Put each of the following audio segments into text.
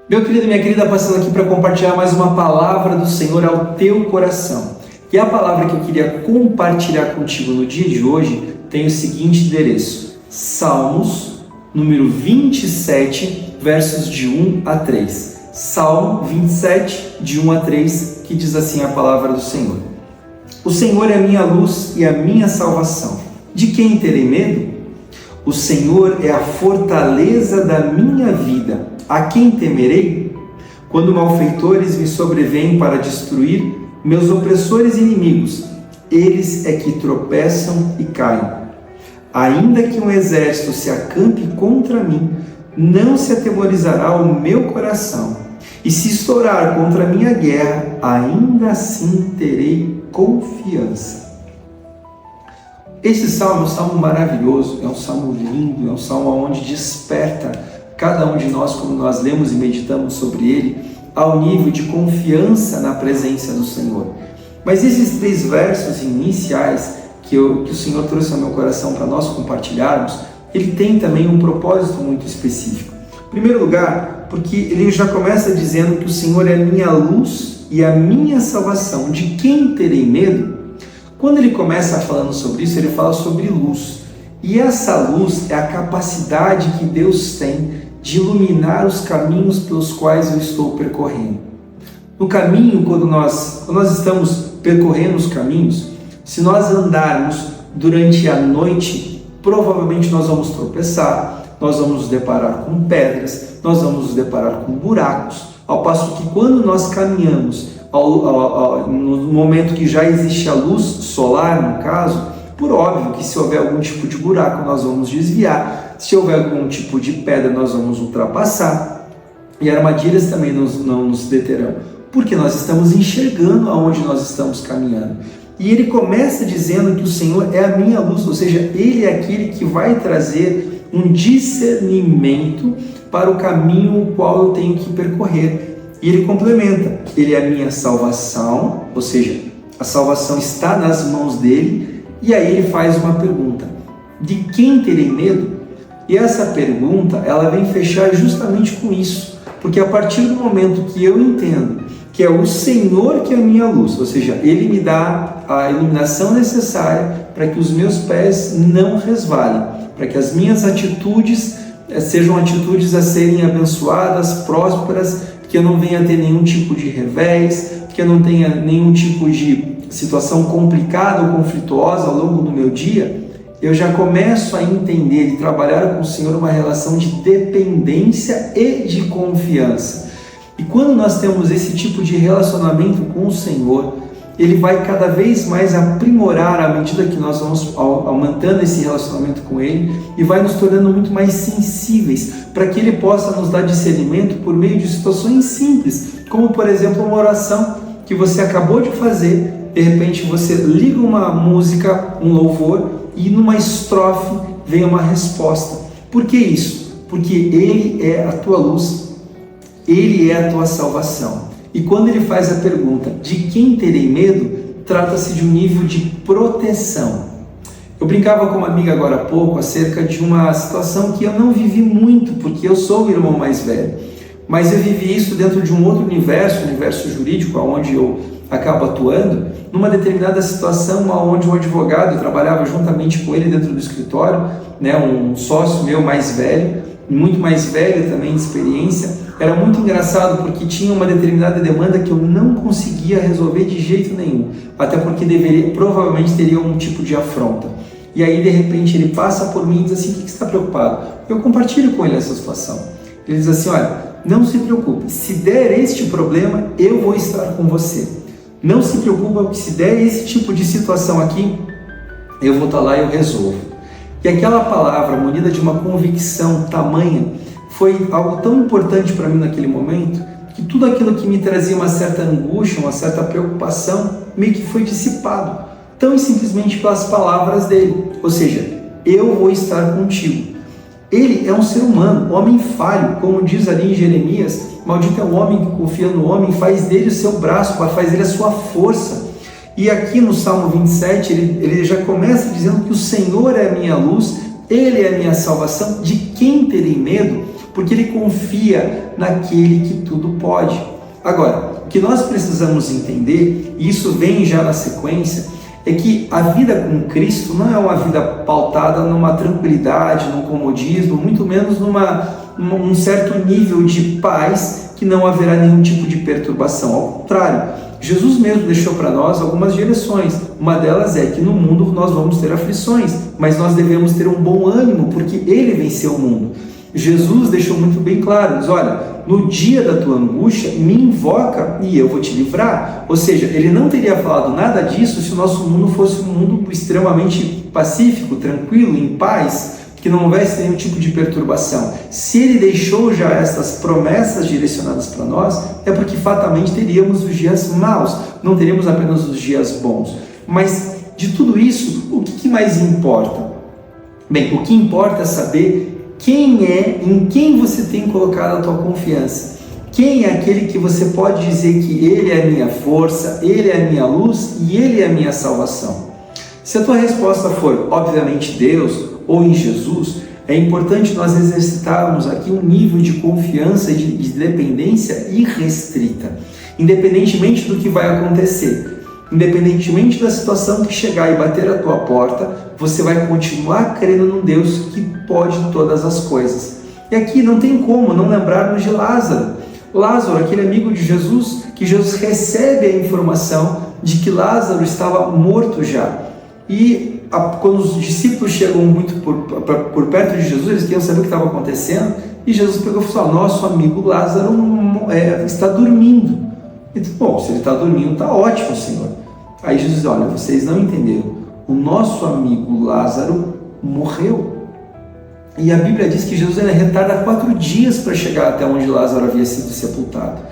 Meu querido e minha querida, passando aqui para compartilhar mais uma palavra do Senhor ao teu coração. E a palavra que eu queria compartilhar contigo no dia de hoje tem o seguinte endereço: Salmos, número 27, versos de 1 a 3. Salmo 27, de 1 a 3, que diz assim a palavra do Senhor: O Senhor é a minha luz e a minha salvação. De quem terei medo? O Senhor é a fortaleza da minha vida. A quem temerei? Quando malfeitores me sobrevêm para destruir, meus opressores e inimigos, eles é que tropeçam e caem. Ainda que um exército se acampe contra mim, não se atemorizará o meu coração. E se estourar contra a minha guerra, ainda assim terei confiança. Esse salmo é um salmo maravilhoso, é um salmo lindo, é um salmo onde desperta cada um de nós, quando nós lemos e meditamos sobre ele, ao nível de confiança na presença do Senhor. Mas esses 3 versos iniciais que o Senhor trouxe ao meu coração para nós compartilharmos, ele tem também um propósito muito específico. Em primeiro lugar, porque ele já começa dizendo que o Senhor é a minha luz e a minha salvação. De quem terei medo? Quando ele começa falando sobre isso, ele fala sobre luz. E essa luz é a capacidade que Deus tem de iluminar os caminhos pelos quais eu estou percorrendo. No caminho, quando nós estamos percorrendo os caminhos, se nós andarmos durante a noite, provavelmente nós vamos tropeçar, nós vamos nos deparar com pedras, nós vamos nos deparar com buracos, ao passo que quando nós caminhamos no momento que já existe a luz solar, no caso, por óbvio que se houver algum tipo de buraco, nós vamos desviar. Se houver algum tipo de pedra, nós vamos ultrapassar. E armadilhas também não nos deterão, porque nós estamos enxergando aonde nós estamos caminhando. E ele começa dizendo que o Senhor é a minha luz, ou seja, ele é aquele que vai trazer um discernimento para o caminho o qual eu tenho que percorrer. E ele complementa: ele é a minha salvação, ou seja, a salvação está nas mãos dele. E aí ele faz uma pergunta: de quem terei medo? E essa pergunta, ela vem fechar justamente com isso, porque a partir do momento que eu entendo que é o Senhor que é a minha luz, ou seja, ele me dá a iluminação necessária para que os meus pés não resvalem, para que as minhas atitudes sejam atitudes a serem abençoadas, prósperas, que eu não venha a ter nenhum tipo de revés, que eu não tenha nenhum tipo de situação complicada ou conflituosa ao longo do meu dia, eu já começo a entender e trabalhar com o Senhor uma relação de dependência e de confiança. E quando nós temos esse tipo de relacionamento com o Senhor, ele vai cada vez mais aprimorar à medida que nós vamos aumentando esse relacionamento com ele e vai nos tornando muito mais sensíveis para que ele possa nos dar discernimento por meio de situações simples, como por exemplo uma oração que você acabou de fazer. De repente você liga uma música, um louvor, e numa estrofe vem uma resposta. Por que isso? Porque ele é a tua luz, ele é a tua salvação. E quando ele faz a pergunta, de quem terei medo? Trata-se de um nível de proteção. Eu brincava com uma amiga agora há pouco acerca de uma situação que eu não vivi muito, porque eu sou o irmão mais velho. Mas eu vivi isso dentro de um outro universo jurídico, onde eu acabo atuando, numa determinada situação onde um advogado, eu trabalhava juntamente com ele dentro do escritório, um sócio meu mais velho, muito mais velho também de experiência. Era muito engraçado porque tinha uma determinada demanda que eu não conseguia resolver de jeito nenhum, até porque provavelmente teria um tipo de afronta. E aí de repente ele passa por mim e diz assim: o que você está preocupado? Eu compartilho com ele essa situação. Ele diz assim: olha, não se preocupe, se der este problema, eu vou estar com você. Não se preocupa, porque se der esse tipo de situação aqui, eu vou estar lá e eu resolvo. E aquela palavra, munida de uma convicção tamanha, foi algo tão importante para mim naquele momento, que tudo aquilo que me trazia uma certa angústia, uma certa preocupação, meio que foi dissipado, tão e simplesmente pelas palavras dele. Ou seja, eu vou estar contigo. Ele é um ser humano, homem falho, como diz ali em Jeremias: maldito é o homem que confia no homem, faz dele o seu braço, faz dele a sua força. E aqui no Salmo 27, ele já começa dizendo que o Senhor é a minha luz, ele é a minha salvação. De quem terei medo? porque ele confia naquele que tudo pode. Agora, o que nós precisamos entender, e isso vem já na sequência, é que a vida com Cristo não é uma vida pautada numa tranquilidade, num comodismo, muito menos num certo nível de paz que não haverá nenhum tipo de perturbação. Ao contrário, Jesus mesmo deixou para nós algumas direções. Uma delas é que no mundo nós vamos ter aflições, mas nós devemos ter um bom ânimo, porque Ele venceu o mundo. Jesus deixou muito bem claro, diz, olha, no dia da tua angústia, me invoca e eu vou te livrar. Ou seja, ele não teria falado nada disso se o nosso mundo fosse um mundo extremamente pacífico, tranquilo, em paz, que não houvesse nenhum tipo de perturbação. Se ele deixou já essas promessas direcionadas para nós, é porque fatalmente teríamos os dias maus, não teríamos apenas os dias bons. Mas de tudo isso, o que mais importa? Bem, o que importa é saber quem é, em quem você tem colocado a tua confiança. Quem é aquele que você pode dizer que Ele é a minha força, Ele é a minha luz e Ele é a minha salvação? Se a tua resposta for, obviamente, Deus ou em Jesus, é importante nós exercitarmos aqui um nível de confiança e de dependência irrestrita, independentemente do que vai acontecer. Independentemente da situação que chegar e bater a tua porta, você vai continuar crendo num Deus que pode todas as coisas. E aqui não tem como não lembrarmos de Lázaro. Lázaro, aquele amigo de Jesus, que Jesus recebe a informação de que Lázaro estava morto já. E quando os discípulos chegam muito por perto de Jesus, eles queriam saber o que estava acontecendo, e Jesus pegou e falou, nosso amigo Lázaro está dormindo. E disse, bom, se ele está dormindo, está ótimo, Senhor. Aí Jesus diz, olha, vocês não entenderam, o nosso amigo Lázaro morreu. E a Bíblia diz que Jesus retarda 4 dias para chegar até onde Lázaro havia sido sepultado.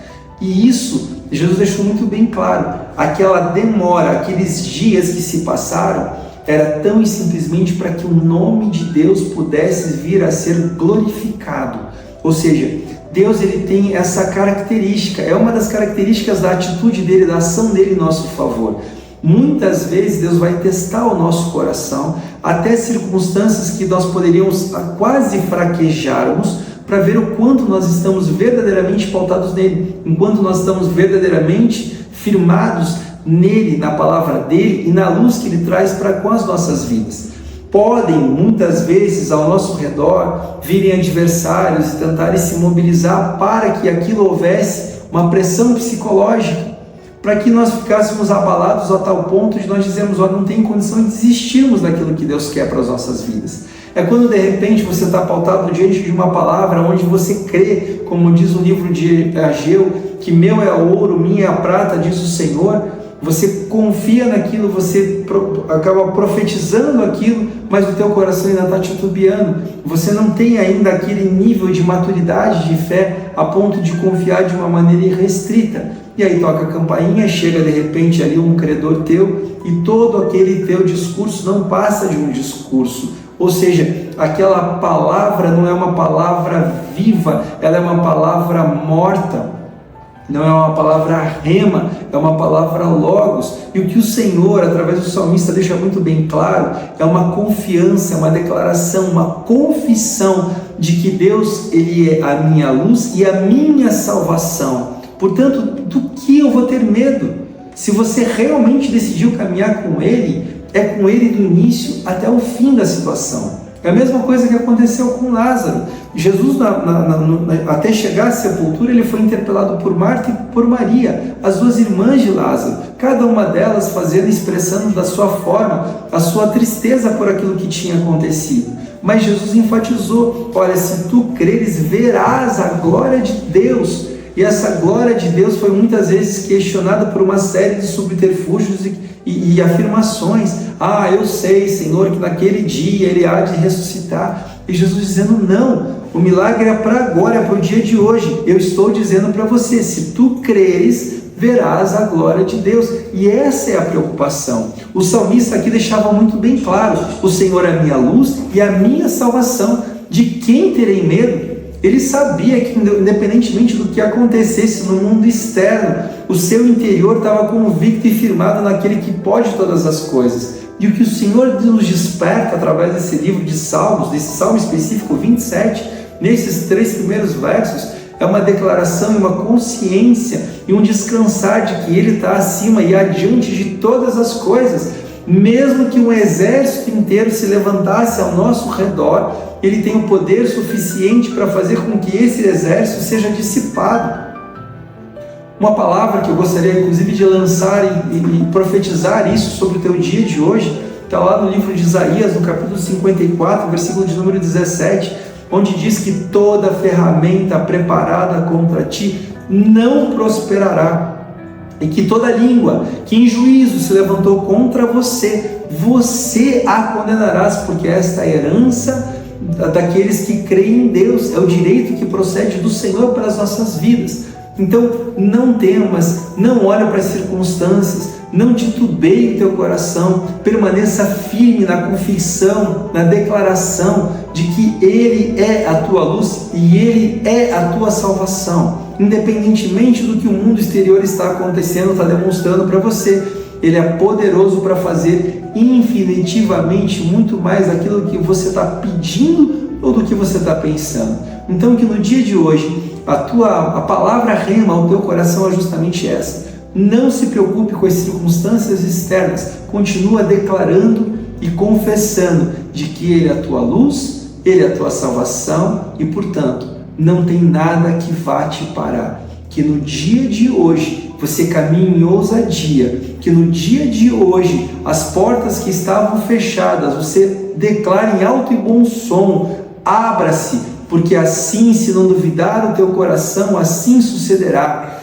E isso, Jesus deixou muito bem claro. Aquela demora, aqueles dias que se passaram, era tão e simplesmente para que o nome de Deus pudesse vir a ser glorificado. Ou seja, Deus ele tem essa característica, é uma das características da atitude dele, da ação dele em nosso favor. Muitas vezes Deus vai testar o nosso coração, até circunstâncias que nós poderíamos quase fraquejarmos, para ver o quanto nós estamos verdadeiramente pautados nele, enquanto nós estamos verdadeiramente firmados nele, na palavra dele e na luz que ele traz para com as nossas vidas. Podem, muitas vezes, ao nosso redor, virem adversários e tentarem se mobilizar para que aquilo houvesse uma pressão psicológica, para que nós ficássemos abalados a tal ponto de nós dizermos, olha, não tem condição de desistirmos daquilo que Deus quer para as nossas vidas. É quando de repente você está pautado diante de uma palavra onde você crê, como diz o livro de Ageu, que meu é o ouro, minha é a prata, diz o Senhor. Você confia naquilo, você acaba profetizando aquilo, mas o teu coração ainda está titubeando. Você não tem ainda aquele nível de maturidade de fé a ponto de confiar de uma maneira irrestrita. E aí toca a campainha, chega de repente ali um credor teu e todo aquele teu discurso não passa de um discurso. Ou seja, aquela palavra não é uma palavra viva, ela é uma palavra morta. Não é uma palavra rema, é uma palavra logos. E o que o Senhor, através do salmista, deixa muito bem claro, é uma confiança, uma declaração, uma confissão de que Deus ele é a minha luz e a minha salvação. Portanto, do que eu vou ter medo? Se você realmente decidiu caminhar com Ele, é com Ele do início até o fim da situação. É a mesma coisa que aconteceu com Lázaro. Jesus, até chegar à sepultura, ele foi interpelado por Marta e por Maria, as 2 irmãs de Lázaro, cada uma delas expressando da sua forma a sua tristeza por aquilo que tinha acontecido. Mas Jesus enfatizou, olha, se tu creres, verás a glória de Deus. E essa glória de Deus foi muitas vezes questionada por uma série de subterfúgios e afirmações. Ah, eu sei, Senhor, que naquele dia Ele há de ressuscitar. E Jesus dizendo, não, o milagre é para agora, é para o dia de hoje. Eu estou dizendo para você, se tu creres, verás a glória de Deus. E essa é a preocupação. O salmista aqui deixava muito bem claro, o Senhor é a minha luz e a minha salvação. De quem terei medo? Ele sabia que, independentemente do que acontecesse no mundo externo, o seu interior estava convicto e firmado naquele que pode todas as coisas. E o que o Senhor nos desperta através desse livro de Salmos, desse Salmo específico 27, nesses 3 primeiros versos, é uma declaração e uma consciência e um descansar de que Ele está acima e adiante de todas as coisas. Mesmo que um exército inteiro se levantasse ao nosso redor, Ele tem o poder suficiente para fazer com que esse exército seja dissipado. Uma palavra que eu gostaria inclusive de lançar e profetizar isso sobre o teu dia de hoje, está lá no livro de Isaías, no capítulo 54, versículo de número 17, onde diz que toda ferramenta preparada contra ti não prosperará, e que toda língua que em juízo se levantou contra você, você a condenarás, porque esta é a herança daqueles que creem em Deus, é o direito que procede do Senhor para as nossas vidas. Então não temas, não olhe para as circunstâncias, não titubeie o teu coração, permaneça firme na confissão, na declaração de que Ele é a tua luz e Ele é a tua salvação. Independentemente do que o mundo exterior está acontecendo, está demonstrando para você, Ele é poderoso para fazer infinitivamente muito mais daquilo que você está pedindo ou do que você está pensando. Então que no dia de hoje, a palavra rema ao teu coração é justamente essa. Não se preocupe com as circunstâncias externas, continua declarando e confessando de que Ele é a tua luz, Ele é a tua salvação e, portanto, não tem nada que vá te parar. Que no dia de hoje você caminhe em ousadia, que no dia de hoje as portas que estavam fechadas você declare em alto e bom som, abra-se, porque assim, se não duvidar o teu coração, assim sucederá.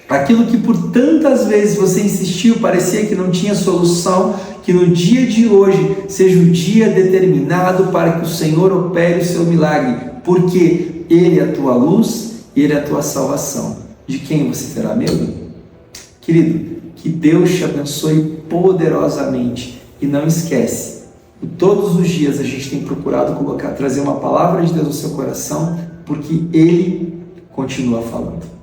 Aquilo que por tantas vezes você insistiu, parecia que não tinha solução, que no dia de hoje seja o dia determinado para que o Senhor opere o seu milagre, porque Ele é a tua luz, Ele é a tua salvação. De quem você terá medo? Querido, que Deus te abençoe poderosamente e não esquece, todos os dias a gente tem procurado trazer uma palavra de Deus no seu coração, porque Ele continua falando.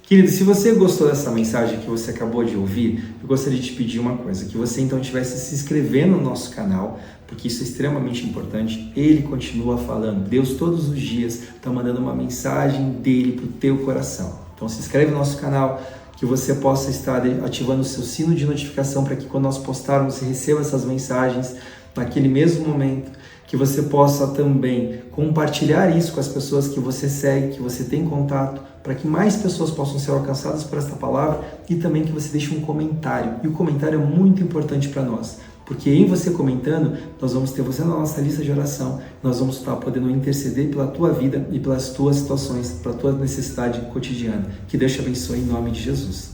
Querido, se você gostou dessa mensagem que você acabou de ouvir, eu gostaria de te pedir uma coisa, que você então estivesse se inscrevendo no nosso canal, porque isso é extremamente importante. Ele continua falando, Deus todos os dias está mandando uma mensagem dele para o teu coração. Então se inscreve no nosso canal, que você possa estar ativando o seu sino de notificação para que quando nós postarmos você receba essas mensagens naquele mesmo momento, que você possa também compartilhar isso com as pessoas que você segue, que você tem contato, para que mais pessoas possam ser alcançadas por esta palavra, e também que você deixe um comentário. E o comentário é muito importante para nós, porque em você comentando, nós vamos ter você na nossa lista de oração, nós vamos estar podendo interceder pela tua vida e pelas tuas situações, pela tua necessidade cotidiana. Que Deus te abençoe em nome de Jesus.